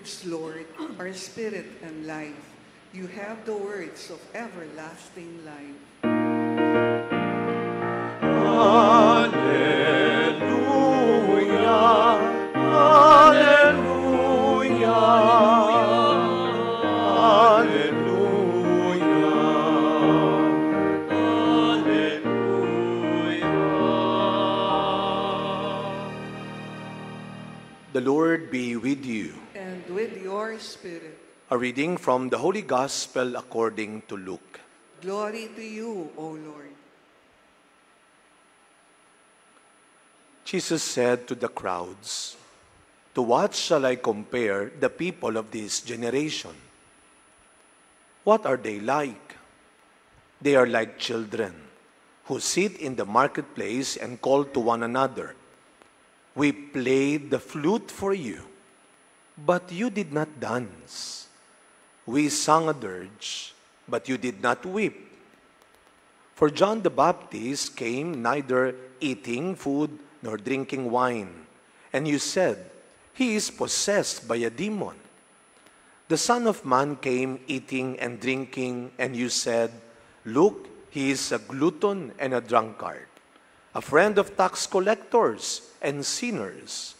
words, Lord, are spirit and life. You have the words of everlasting life. Hallelujah, hallelujah, hallelujah. The Lord be with you. And with your spirit. A reading from the Holy Gospel according to Luke. Glory to you, O Lord. Jesus said to the crowds, "To what shall I compare the people of this generation? What are they like? They are like children who sit in the marketplace and call to one another. We played the flute for you, but you did not dance. We sang a dirge, but you did not weep. For John the Baptist came neither eating food nor drinking wine, and you said, 'He is possessed by a demon.' The Son of Man came eating and drinking, and you said, 'Look, he is a glutton and a drunkard, a friend of tax collectors and sinners.'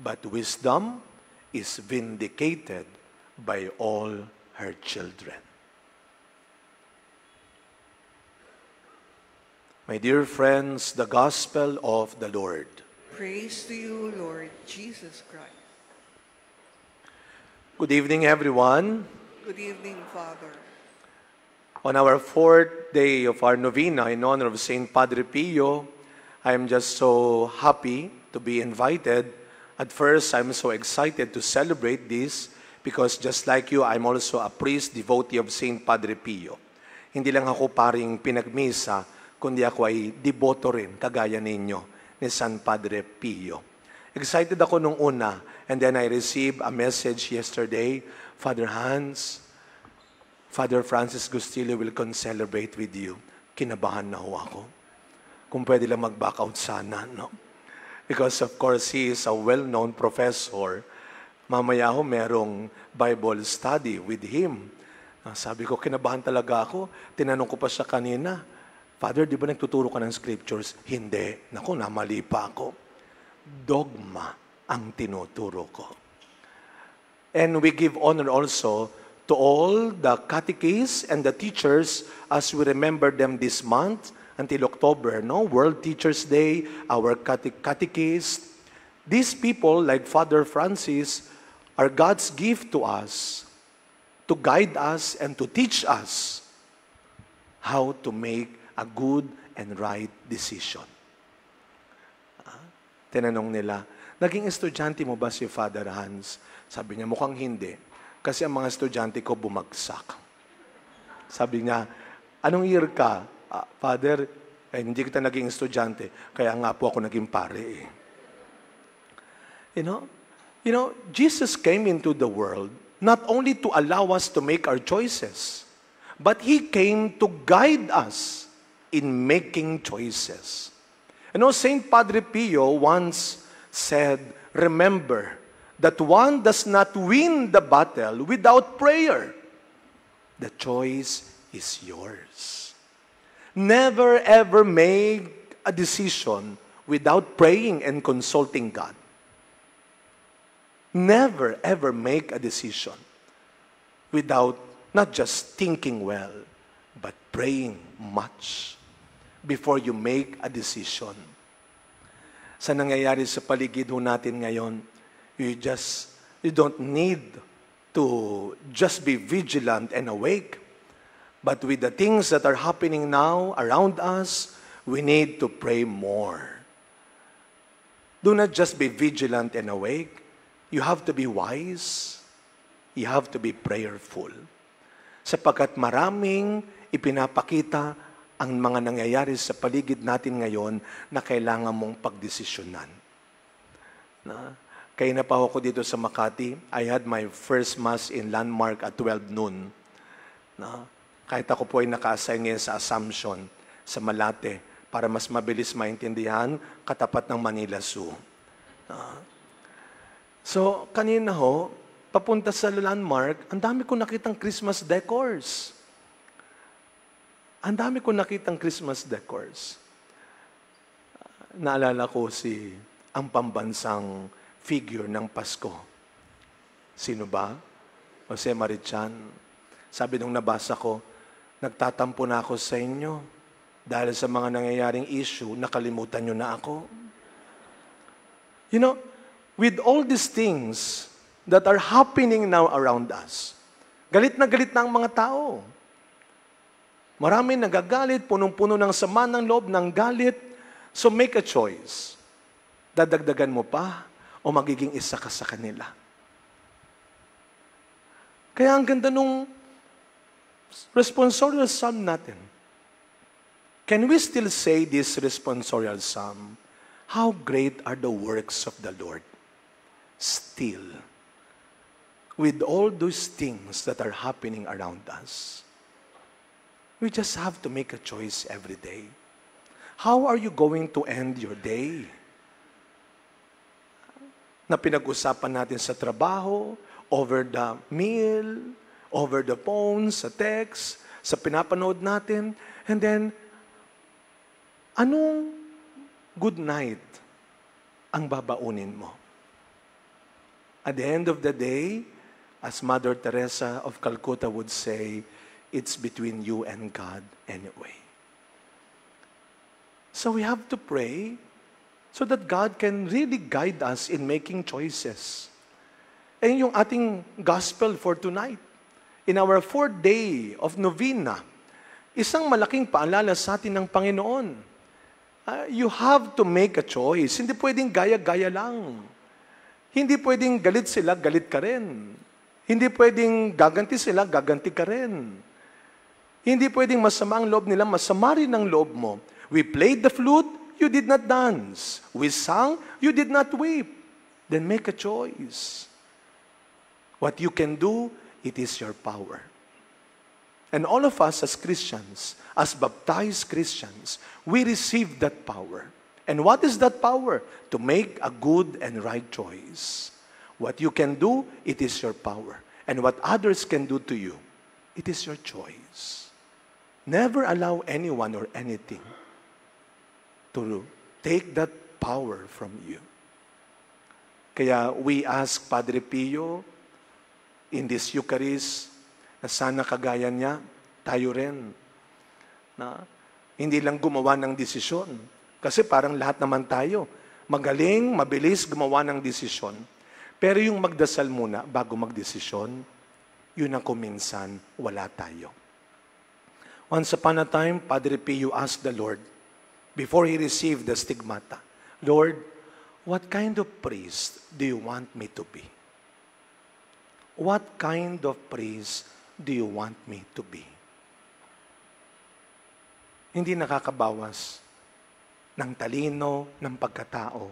But wisdom is vindicated by all her children." My dear friends, the Gospel of the Lord. Praise to you, Lord Jesus Christ. Good evening, everyone. Good evening, Father. On our fourth day of our novena in honor of Saint Padre Pio, I am just so happy to be invited. At first, I'm so excited to celebrate this because just like you, I'm also a priest, devotee of Saint Padre Pio. Hindi lang ako paring pinagmisa, kundi ako ay deboto rin, kagaya ninyo, ni San Padre Pio. Excited ako nung una, and then I received a message yesterday, Father Hans, Father Francis Gustillo will celebrate with you. Kinabahan na ho ako. Kung pwede lang mag-back out sana, no? Because of course, he is a well-known professor. Mamaya ho, merong Bible study with him. Sabi ko, kinabahan talaga ako. Tinanong ko pa siya kanina, "Father, di ba nagtuturo ka ng scriptures?" "Hindi." Naku, namali pa ako. Dogma ang tinuturo ko. And we give honor also to all the catechists and the teachers as we remember them this month until October, no? World Teachers Day, our catechists. These people, like Father Francis, are God's gift to us to guide us and to teach us how to make a good and right decision. Tinanong nila, "Naging estudyante mo ba si Father Hans?" Sabi niya, "Mukhang hindi. Kasi ang mga estudyante ko bumagsak." Sabi niya, "Anong year ka?" "Father, hindi kita naging estudyante. Kaya nga po ako naging pare eh." You know, Jesus came into the world not only to allow us to make our choices, but He came to guide us in making choices. Saint Padre Pio once said, "Remember that one does not win the battle without prayer. The choice is yours." Never ever make a decision without praying and consulting God. Never ever make a decision without not just thinking well, but praying much before you make a decision. Sa nangyayari sa paligid ho natin ngayon, you don't need to just be vigilant and awake. But with the things that are happening now around us, we need to pray more. Do not just be vigilant and awake. You have to be wise. You have to be prayerful. Sapagkat maraming ipinapakita ang mga nangyayari sa paligid natin ngayon na kailangan mong pagdesisyonan. Kaya na pa ako dito sa Makati, I had my first Mass in Landmark at 12 noon. Kahit ako po ay naka-assign ngayon sa Assumption, sa Malate, para mas mabilis maintindihan, katapat ng Manila Zoo. So, kanina ho, papunta sa landmark, ang dami ko nakitang Christmas decors. Ang dami ko nakitang Christmas decors. Naalala ko ang pambansang figure ng Pasko. Sino ba? Jose Marichan. Sabi nung nabasa ko, nagtatampo na ako sa inyo dahil sa mga nangyayaring issue, nakalimutan nyo na ako. You know, with all these things that are happening now around us, galit na ang mga tao. Marami nagagalit, punong-puno ng sama ng loob, ng galit. So make a choice. Dadagdagan mo pa o magiging isa ka sa kanila. Kaya ang ganda nung responsorial psalm natin. Can we still say this responsorial psalm? How great are the works of the Lord? Still, with all those things that are happening around us, we just have to make a choice every day. How are you going to end your day? Na pinag-usapan natin sa trabaho, over the meal, over the phone, sa text, sa pinapanood natin, and then, anong good night ang babaunin mo? At the end of the day, as Mother Teresa of Calcutta would say, it's between you and God anyway. So we have to pray so that God can really guide us in making choices. And yung ating gospel for tonight, in our 4th day of novena, isang malaking paalala sa atin ng Panginoon. You have to make a choice. Hindi pwedeng gaya-gaya lang. Hindi pwedeng galit sila, galit ka rin. Hindi pwedeng gaganti sila, gaganti ka rin. Hindi pwedeng masama ang loob nila, masama rin ang loob mo. We played the flute, you did not dance. We sang, you did not weep. Then make a choice. What you can do, it is your power. And all of us as Christians, as baptized Christians, we receive that power. And what is that power? To make a good and right choice. What you can do, it is your power. And what others can do to you, it is your choice. Never allow anyone or anything to take that power from you. Kaya we ask Padre Pio in this Eucharist na sana kagaya niya, tayo rin. Na hindi lang gumawa ng desisyon. Kasi parang lahat naman tayo, magaling, mabilis gumawa ng desisyon. Pero yung magdasal muna bago magdesisyon, yun ang kuminsan wala tayo. Once upon a time, Padre Pio asked the Lord, before he received the stigmata, Lord, what kind of priest do you want me to be? What kind of priest do you want me to be? Hindi nakakabawas ng talino, ng pagkatao,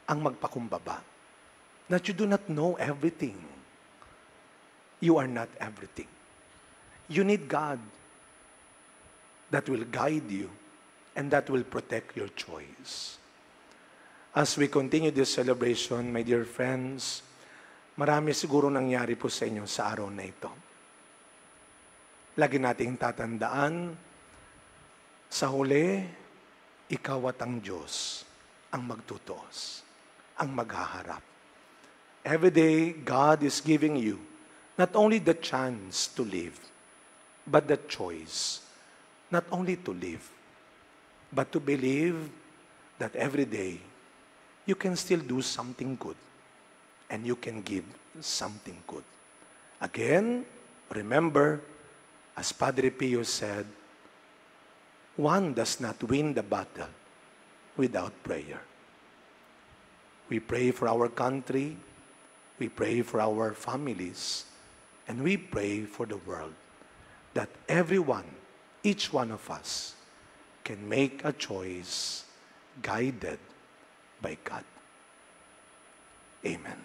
ang magpakumbaba. That you do not know everything. You are not everything. You need God that will guide you and that will protect your choice. As we continue this celebration, my dear friends, marami siguro nangyari po sa inyo sa araw na ito. Lagi nating tatandaan, sa huli, ikaw at ang Diyos ang magtutuos, ang maghaharap. Every day, God is giving you not only the chance to live, but the choice, not only to live, but to believe that every day, you can still do something good, and you can give something good. Again, remember, as Padre Pio said, one does not win the battle without prayer. We pray for our country, we pray for our families, and we pray for the world, that everyone, each one of us, can make a choice guided by God. Amen.